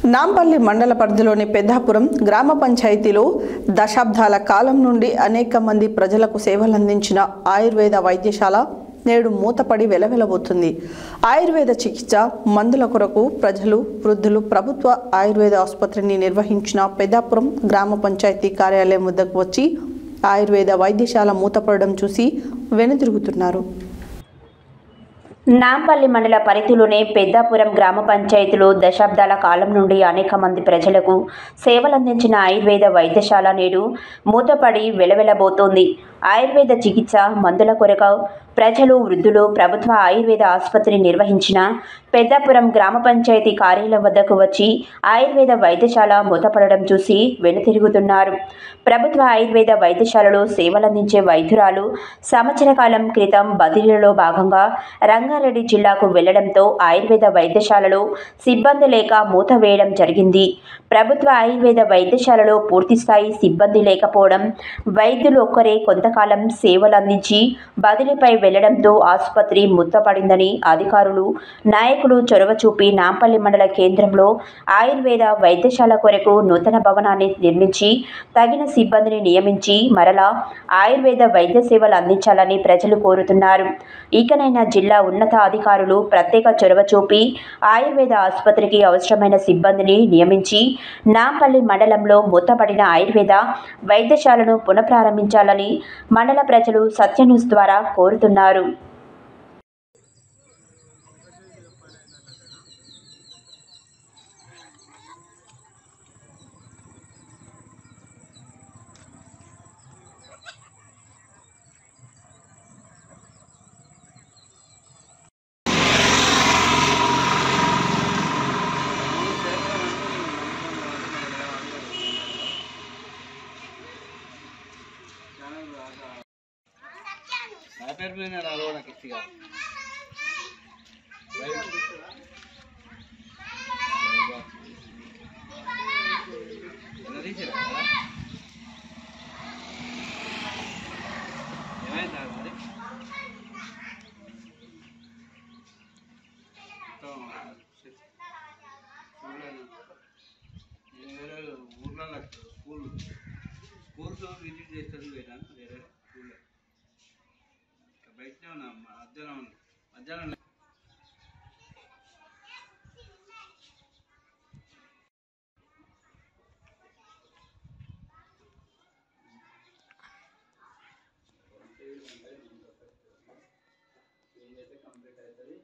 నాంపల్లి మండల పరిధిలోని పెద్దాపురం గ్రామ పంచాయతీలో దశాబ్దాల కాలం నుండి అనేక మంది ప్రజలకు సేవలందించిన ఆయుర్వేద వైద్యశాల నేడు మూతపడి వెలవెలబోతుంది. ఆయుర్వేద చికిత్స మందుల కొరకు ప్రజలు, వృద్ధులు ప్రభుత్వ ఆయుర్వేద ఆసుపత్రిని నిర్వహించిన పెద్దాపురం గ్రామ పంచాయతీ కార్యాలయం వద్దకు వచ్చి ఆయుర్వేద వైద్యశాల మూతపడడం చూసి వెనుదిరుగుతున్నారు. నాంపల్లి మండల పరిధిలోని పెద్దాపురం గ్రామ పంచాయతీలో దశాబ్దాల కాలం నుండి అనేక మంది ప్రజలకు సేవలందించిన ఆయుర్వేద వైద్యశాల నేడు మూతపడి వెలవెలబోతోంది. ఆయుర్వేద చికిత్స మందుల కొరకు ప్రజలు, వృద్ధులు ప్రభుత్వ ఆయుర్వేద ఆసుపత్రి నిర్వహించిన పెద్దాపురం గ్రామ పంచాయతీ కార్యాలయం వద్దకు వచ్చి ఆయుర్వేద వైద్యశాల మూతపడడం చూసి వెనుతిరుగుతున్నారు. ప్రభుత్వ ఆయుర్వేద వైద్యశాలలో సేవలందించే వైద్యురాలు సంవత్సర కాలం క్రితం బదిలీలో భాగంగా రంగారెడ్డి జిల్లాకు వెళ్లడంతో ఆయుర్వేద వైద్యశాలలో సిబ్బంది లేక మూత వేయడం జరిగింది. ప్రభుత్వ ఆయుర్వేద వైద్యశాలలో పూర్తిస్థాయి సిబ్బంది లేకపోవడం, వైద్యులు ఒక్కరే కొంతకాలం సేవలందించి బదిలీపై వెళ్లడంతో ఆసుపత్రి మూతపడిందని అధికారులు, నాయకులు చొరవ చూపి నాంపల్లి మండల కేంద్రంలో ఆయుర్వేద వైద్యశాల కొరకు నూతన భవనాన్ని నిర్మించి తగిన సిబ్బందిని నియమించి మరలా ఆయుర్వేద వైద్య సేవలు అందించాలని ప్రజలు కోరుతున్నారు. ఇకనైనా జిల్లా ఉన్నత అధికారులు ప్రత్యేక చొరవ చూపి ఆయుర్వేద ఆసుపత్రికి అవసరమైన సిబ్బందిని నియమించి నాంపల్లి మండలంలో మూతపడిన ఆయుర్వేద వైద్యశాలను పునఃప్రారంభించాలని మండల ప్రజలు సత్యన్యూస్ ద్వారా కోరుతున్నారు. స్కూల్స్ విజిట్ చేస్తారు వేరే స్కూల్ బయటనే ఉన్నా మధ్యాహ్నం కంప్లీట్ అవుతుంది.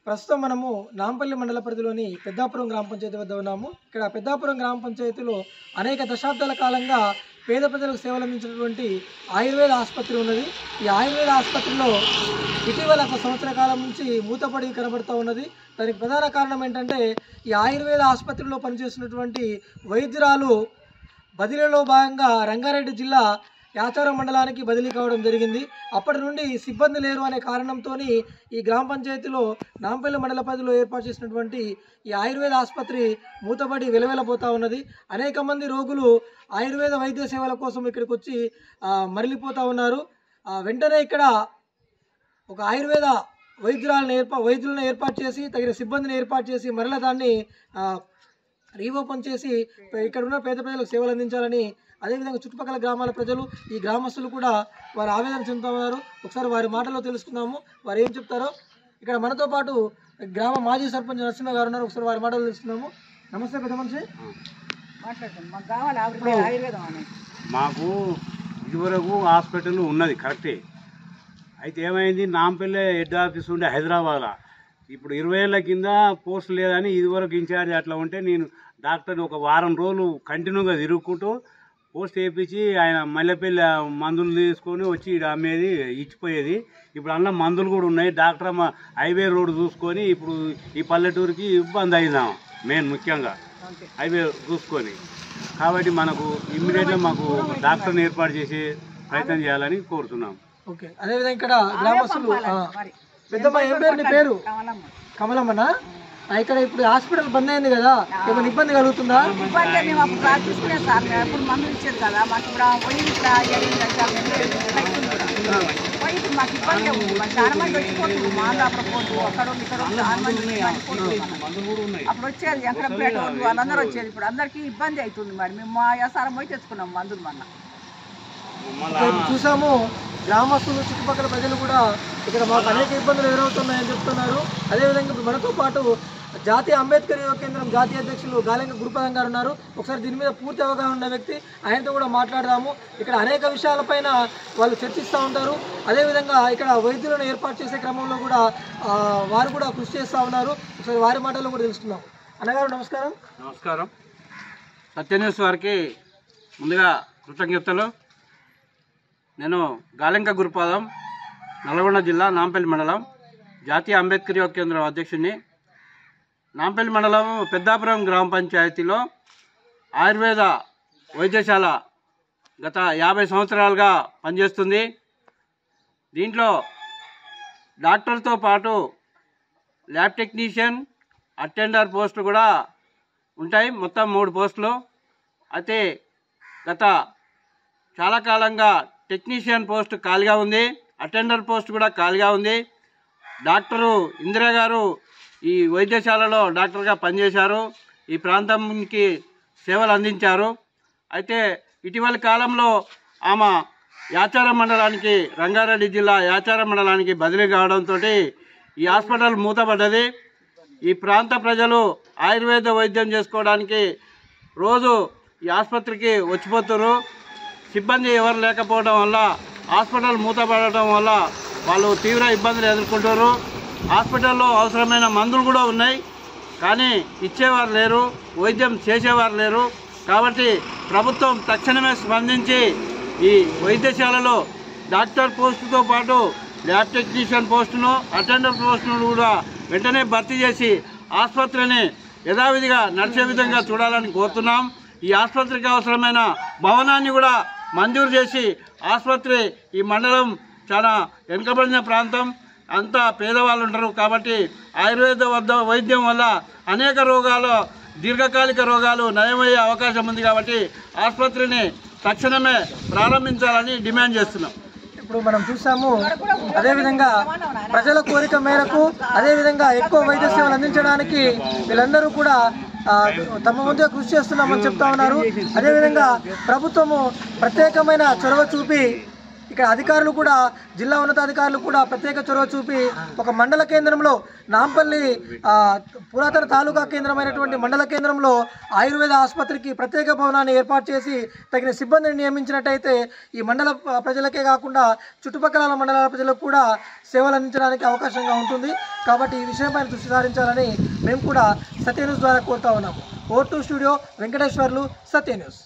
ప్రస్తుతం మనము నాంపల్లి మండల పరిధిలోని పెద్దాపురం గ్రామ పంచాయతీ వద్ద ఉన్నాము. ఇక్కడ పెద్దాపురం గ్రామ పంచాయతీలో అనేక దశాబ్దాల కాలంగా పేద ప్రజలకు సేవలు అందించినటువంటి ఆయుర్వేద ఆసుపత్రి ఉన్నది. ఈ ఆయుర్వేద ఆసుపత్రిలో ఇటీవల ఒక సంవత్సర కాలం నుంచి మూతపడి కనబడుతూ ఉన్నది. దానికి ప్రధాన కారణం ఏంటంటే ఈ ఆయుర్వేద ఆసుపత్రిలో పనిచేస్తున్నటువంటి వైద్యురాలు బదిలీలో భాగంగా రంగారెడ్డి జిల్లా యాచారం మండలానికి బదిలీ కావడం జరిగింది. అప్పటి నుండి సిబ్బంది లేరు అనే కారణంతో ఈ గ్రామ పంచాయతీలో నాంపల్లి మండల పరిధిలో ఏర్పాటు చేసినటువంటి ఈ ఆయుర్వేద ఆసుపత్రి మూతపడి వెలవెలబోతూ ఉన్నది. అనేక మంది రోగులు ఆయుర్వేద వైద్య సేవల కోసం ఇక్కడికి వచ్చి మరలిపోతూ ఉన్నారు. వెంటనే ఇక్కడ ఒక ఆయుర్వేద వైద్యులను ఏర్పాటు చేసి తగిన సిబ్బందిని ఏర్పాటు చేసి మరలా దాన్ని రీఓపెన్ చేసి ఇక్కడ ఉన్న పేద ప్రజలకు సేవలు అందించాలని, అదేవిధంగా చుట్టుపక్కల గ్రామాల ప్రజలు, ఈ గ్రామస్తులు కూడా వారు ఆవేదన చెందుతూ ఉన్నారు. ఒకసారి వారి మాటల్లో తెలుసుకుందాము, వారు ఏం చెప్తారో. ఇక్కడ మనతో పాటు గ్రామ మాజీ సర్పంచ్ నరసింహ గారు ఉన్నారు. ఒకసారి వారి మాటలు తెలుసుకుందాము. నమస్తే పెద్ద మనిషి. మాకు ఇదివరకు హాస్పిటల్ ఉన్నది కరెక్టే. అయితే ఏమైంది, నాంపల్లి హెడ్ ఆఫీస్ ఉండే హైదరాబాద్లో. ఇప్పుడు 20 ఏళ్ళ కింద పోస్ట్ లేదని ఇదివరకు ఇన్ఛార్జ్ అట్లా ఉంటే నేను డాక్టర్ని ఒక వారం రోజులు కంటిన్యూగా తిరుగుకుంటూ పోస్ట్ వేయించి ఆయన మల్లెపల్లి మందులు తీసుకొని వచ్చి ఈడ అమ్మేది ఇచ్చిపోయేది. ఇప్పుడు అన్న మందులు కూడా ఉన్నాయి. డాక్టర్ అమ్మ హైవే రోడ్డు చూసుకొని ఇప్పుడు ఈ పల్లెటూరుకి ఇబ్బంది అయిందాం మెయిన్ ముఖ్యంగా హైవే చూసుకొని. కాబట్టి మనకు ఇమ్మీడియట్గా మాకు డాక్టర్ని ఏర్పాటు చేసి ప్రయత్నం చేయాలని కోరుతున్నాం. ఓకే, అదేవిధంగా ఇక్కడ గ్రామస్తులు పెద్దమ్మ ఏం పేరు నీ పేరు? కమలమ్మనా? ఇక్కడ ఇప్పుడు హాస్పిటల్ బంద్ అయింది కదా, ఏమైనా ఇబ్బంది కలుగుతుందా? ఇబ్బంది మేము అప్పుడు ప్రార్థిస్తున్నాం సార్, అప్పుడు మందులు ఇచ్చేది కదా మాకు. ఇప్పుడు పోయి మాకు ఇబ్బంది చాలా మంది వచ్చిపోతుంది. మాదాపురం పోతు అక్కడ ఇక్కడ అప్పుడు వచ్చేది ఎక్కడంపేట వాళ్ళందరూ వచ్చేది. ఇప్పుడు అందరికీ ఇబ్బంది అవుతుంది. మరి మేము మా వ్యవసాయం పోయి తెచ్చుకున్నాం మందులు. చూసాము గ్రామస్తులు చుట్టుపక్కల ప్రజలు కూడా ఇక్కడ మాకు అనేక ఇబ్బందులు ఎదురవుతున్నాయని చెప్తున్నారు. అదేవిధంగా మనతో పాటు జాతీయ అంబేద్కర్ యువ కేంద్రం జాతీయ అధ్యక్షులు గాలెంక గురుపదం గారు ఉన్నారు. ఒకసారి దీని మీద పూర్తి అవగాహన ఉన్న వ్యక్తి, ఆయనతో కూడా మాట్లాడదాము. ఇక్కడ అనేక విషయాలపైన వాళ్ళు చర్చిస్తూ ఉంటారు. అదేవిధంగా ఇక్కడ వైద్యులను ఏర్పాటు చేసే క్రమంలో కూడా వారు కూడా కృషి చేస్తూ ఉన్నారు. ఒకసారి వారి మాటల్లో కూడా తెలుసుకుందాం. అన్నగారు నమస్కారం. నమస్కారం. సత్యన్యూస్ వారికి ముందుగా కృతజ్ఞతలు. నేను గాలెంక గురుపాదం, నల్గొండ జిల్లా నాంపల్లి మండలం జాతీయ అంబేద్కర్ యువ కేంద్రం అధ్యక్షుడిని. నాంపల్లి మండలం పెద్దాపురం గ్రామ పంచాయతీలో ఆయుర్వేద వైద్యశాల గత 50 సంవత్సరాలుగా పనిచేస్తుంది. దీంట్లో డాక్టర్తో పాటు ల్యాబ్ టెక్నీషియన్, అటెండర్ పోస్టులు కూడా ఉంటాయి. మొత్తం 3 పోస్టులు. అయితే గత చాలా కాలంగా టెక్నీషియన్ పోస్ట్ ఖాళీగా ఉంది, అటెండర్ పోస్ట్ కూడా ఖాళీగా ఉంది. డాక్టరు ఇందిరా గారు ఈ వైద్యశాలలో డాక్టర్గా పనిచేశారు, ఈ ప్రాంతానికి సేవలు అందించారు. అయితే ఇటీవలి కాలంలో ఆమె యాచారం మండలానికి, రంగారెడ్డి జిల్లా యాచారం మండలానికి బదిలీ కావడంతో ఈ హాస్పిటల్ మూతపడ్డది. ఈ ప్రాంత ప్రజలు ఆయుర్వేద వైద్యం చేసుకోవడానికి రోజు ఈ ఆసుపత్రికి వచ్చిపోతారు. సిబ్బంది ఎవరు లేకపోవడం వల్ల, హాస్పిటల్ మూతపడటం వల్ల వాళ్ళు తీవ్ర ఇబ్బందులు ఎదుర్కొంటారు. హాస్పిటల్లో అవసరమైన మందులు కూడా ఉన్నాయి, కానీ ఇచ్చేవారు లేరు, వైద్యం చేసేవారు లేరు. కాబట్టి ప్రభుత్వం తక్షణమే స్పందించి ఈ వైద్యశాలలో డాక్టర్ పోస్టుతో పాటు ల్యాబ్ టెక్నీషియన్ పోస్టును, అటెండర్ పోస్టును కూడా వెంటనే భర్తీ చేసి ఆసుపత్రిని యథావిధిగా నడిచే విధంగా చూడాలని కోరుతున్నాం. ఈ ఆసుపత్రికి అవసరమైన భవనాన్ని కూడా మంజూరు చేసి ఆసుపత్రి, ఈ మండలం చాలా వెనుకబడిన ప్రాంతం, అంతా పేదవాళ్ళు ఉంటారు. కాబట్టి ఆయుర్వేద వైద్యం వల్ల అనేక రోగాలు, దీర్ఘకాలిక రోగాలు నయమయ్యే అవకాశం ఉంది. కాబట్టి ఆసుపత్రిని తక్షణమే ప్రారంభించాలని డిమాండ్ చేస్తున్నాం. ఇప్పుడు మనం చూసాము, అదేవిధంగా ప్రజల కోరిక మేరకు అదేవిధంగా ఎక్కువ వైద్య సేవలు అందించడానికి వీళ్ళందరూ కూడా తమ ముందుగా కృషి చేస్తున్నామని చెప్తా ఉన్నారు. అదేవిధంగా ప్రభుత్వము ప్రత్యేకమైన చొరవ చూపి ఇక్కడ అధికారులు కూడా, జిల్లా ఉన్నతాధికారులు కూడా ప్రత్యేక చొరవ చూపి ఒక మండల కేంద్రంలో, నాంపల్లి పురాతన తాలూకా కేంద్రమైనటువంటి మండల కేంద్రంలో ఆయుర్వేద ఆసుపత్రికి ప్రత్యేక భవనాన్ని ఏర్పాటు చేసి తగిన సిబ్బందిని నియమించినట్టయితే ఈ మండల ప్రజలకే కాకుండా చుట్టుపక్కల మండలాల ప్రజలకు కూడా సేవలు అందించడానికి అవకాశంగా ఉంటుంది. కాబట్టి ఈ విషయంపై దృష్టి సారించాలని మేము కూడా సత్య న్యూస్ ద్వారా కోరుతా ఉన్నాము. ఓ2 స్టూడియో వెంకటేశ్వర్లు, సత్య న్యూస్.